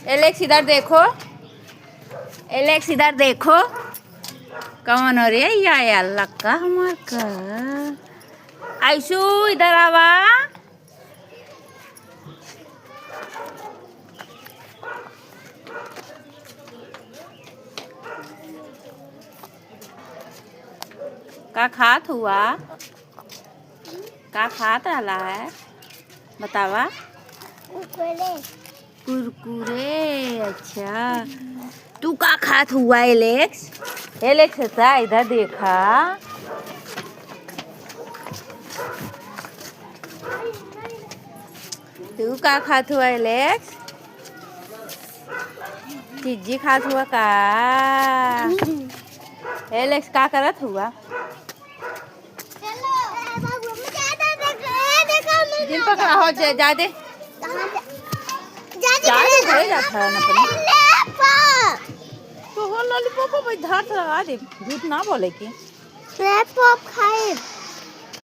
Alex इधर देखो, Alex इधर देखो। कौन हो रे या अल्लाह का हमार का। आयशु इधर आवा। का खात हुआ, का खात रहा है बतावा। कुरकुरे। अच्छा तू का खात हुआ एलेक्स? एलेक्स ऐसा इधर देखा। तू का खात हुआ एलेक्स? चिज्जी खात हुआ का? एलेक्स का करत हुआ? जिन पकड़ा हो जादे जादे घरे जाता है ना तो हो लॉलीपॉप में धार लगा दे। झूठ ना बोले की लॉलीपॉप खाए